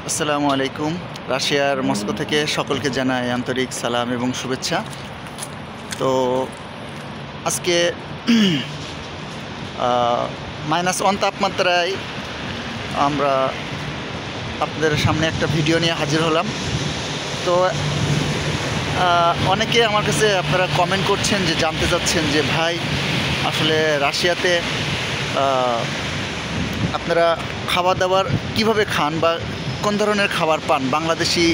আসসালামু আলাইকুম। রাশিয়ার মস্কো থেকে সকলকে জানাই আন্তরিক সালাম এবং শুভেচ্ছা। তো আজকে -1 তাপমাত্রায় আমরা আপনাদের সামনে একটা ভিডিও নিয়ে হাজির হলাম। তো অনেকে আমার কাছে আপনারা কমেন্ট করছেন, যে জানতে চাচ্ছেন যে ভাই আসলে রাশিয়াতে আপনারা খাবার দাবার কীভাবে খান বা কোন ধরনের খাবার পান। বাংলাদেশি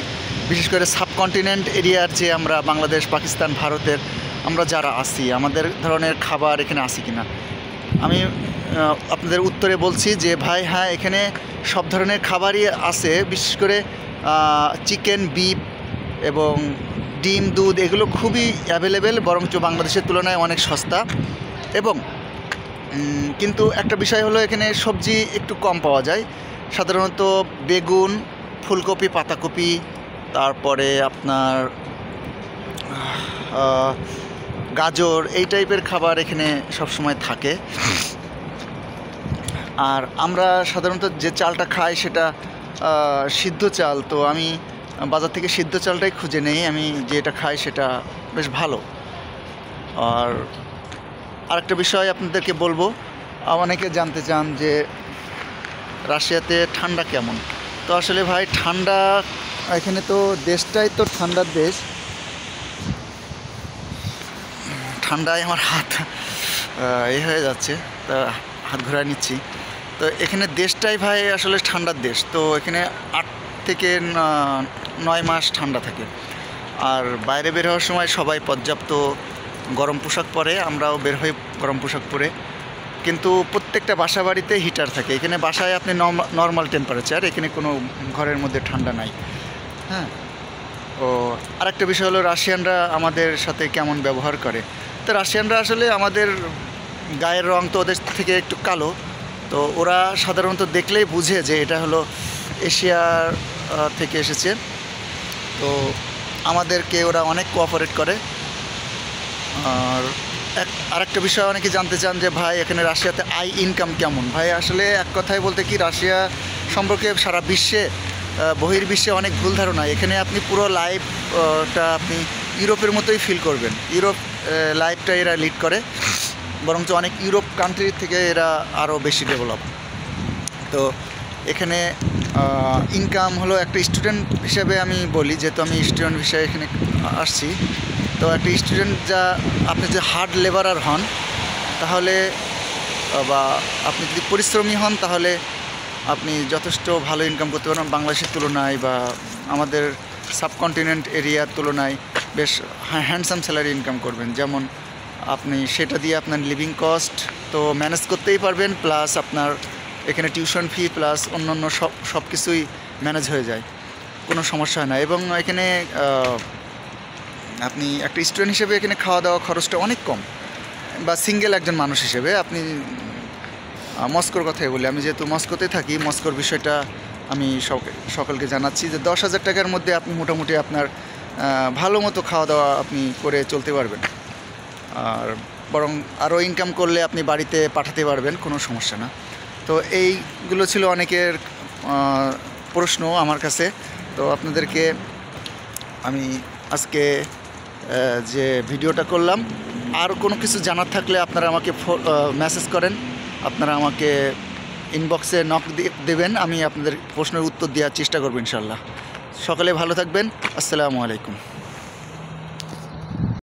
বিশেষ করে সাবকন্টিনেন্ট এরিয়ার যে আমরা বাংলাদেশ, পাকিস্তান, ভারতের আমরা যারা আছি, আমাদের ধরনের খাবার এখানে আসি কিনা। আমি আপনাদের উত্তরে বলছি যে ভাই হ্যাঁ, এখানে সব ধরনের খাবারই আছে। বিশেষ করে চিকেন, বিফ এবং ডিম, দুধ এগুলো খুবই অ্যাভেলেবেল, বরঞ্চ বাংলাদেশের তুলনায় অনেক সস্তা। এবং কিন্তু একটা বিষয় হলো, এখানে সবজি একটু কম পাওয়া যায়। সাধারণত বেগুন, ফুলকপি, পাতাকপি, তারপরে আপনার গাজর, এই টাইপের খাবার এখানে সবসময় থাকে। আর আমরা সাধারণত যে চালটা খাই সেটা সিদ্ধ চাল। তো আমি বাজার থেকে সিদ্ধ চালটাই খুঁজে নেই। আমি যেটা খাই সেটা বেশ ভালো। আর আরেকটা বিষয় আপনাদেরকে বলবো, অনেকে জানতে চান যে রাশিয়াতে ঠান্ডা কেমন। তো আসলে ভাই ঠান্ডা এখানে তো দেশটাই তো ঠান্ডার দেশ। ঠান্ডায় আমার হাত হয়ে যাচ্ছে, তা হাত ঘোরায় নিচ্ছি। তো এখানে দেশটাই ভাই আসলে ঠান্ডার দেশ। তো এখানে 8 থেকে 9 মাস ঠান্ডা থাকে। আর বাইরে বের হওয়ার সময় সবাই পর্যাপ্ত গরম পোশাক পরে, আমরাও বের হই গরম পোশাক পরে। কিন্তু প্রত্যেকটা বাসা বাড়িতে হিটার থাকে। এখানে বাসায় আপনি নর্মাল টেম্পারেচার, এখানে কোনো ঘরের মধ্যে ঠান্ডা নাই। হ্যাঁ। ও আরেকটা বিষয় হলো, রাশিয়ানরা আমাদের সাথে কেমন ব্যবহার করে। তো রাশিয়ানরা আসলে আমাদের গায়ের রং তো ওদের থেকে একটু কালো। তো ওরা সাধারণত দেখলেই বুঝে যে এটা হলো এশিয়ার থেকে এসেছে। তো আমাদেরকে ওরা অনেক কোঅপারেট করে। আর আরেকটা বিষয় অনেকে জানতে চান যে ভাই এখানে রাশিয়াতে আয় ইনকাম কেমন। ভাই আসলে এক কথায় বলতে কি, রাশিয়া সম্পর্কে সারা বিশ্বে, বহির্বিশ্বে অনেক ভুল ধারণা। এখানে আপনি পুরো লাইফটা আপনি ইউরোপের মতোই ফিল করবেন। ইউরোপ লাইফটা এরা লিড করে, বরঞ্চ অনেক ইউরোপ কান্ট্রির থেকে এরা আরও বেশি ডেভেলপ। তো এখানে ইনকাম হলো, একটা স্টুডেন্ট হিসেবে আমি বলি, যেহেতু আমি স্টুডেন্ট হিসেবে এখানে আসছি। তো একটা স্টুডেন্ট আপনি যে হার্ড লেবারার হন, তাহলে বা আপনি যদি পরিশ্রমী হন, তাহলে আপনি যথেষ্ট ভালো ইনকাম করতে পারেন বাংলাদেশের তুলনায়, বা আমাদের সাবকন্টিনেন্ট এরিয়ার তুলনায় বেশ হ্যান্ডসাম স্যালারি ইনকাম করবেন। যেমন আপনি সেটা দিয়ে আপনার লিভিং কস্ট তো ম্যানেজ করতেই পারবেন, প্লাস আপনার এখানে টিউশন ফি প্লাস অন্যান্য সব কিছুই ম্যানেজ হয়ে যায়, কোনো সমস্যা হয় না। এবং এখানে আপনি একটা স্টুডেন্ট হিসেবে এখানে খাওয়া দাওয়া খরচটা অনেক কম, বা সিঙ্গেল একজন মানুষ হিসেবে আপনি মস্কোর কথাই বলি, আমি যেহেতু মস্কোতে থাকি, মস্কোর বিষয়টা আমি সকলকে জানাচ্ছি যে 10,000 টাকার মধ্যে আপনি মোটামুটি আপনার ভালো মতো খাওয়া দাওয়া আপনি করে চলতে পারবেন। আর বরং আরও ইনকাম করলে আপনি বাড়িতে পাঠাতে পারবেন, কোনো সমস্যা না। তো এইগুলো ছিল অনেকের প্রশ্ন আমার কাছে। তো আপনাদেরকে আমি আজকে যে ভিডিওটা করলাম, আর কোনো কিছু জানার থাকলে আপনারা আমাকে মেসেজ করেন, আপনারা আমাকে ইনবক্সে নক দেবেন, আমি আপনাদের প্রশ্নের উত্তর দেওয়ার চেষ্টা করব ইনশাল্লাহ। সকলে ভালো থাকবেন। আসসালামু আলাইকুম।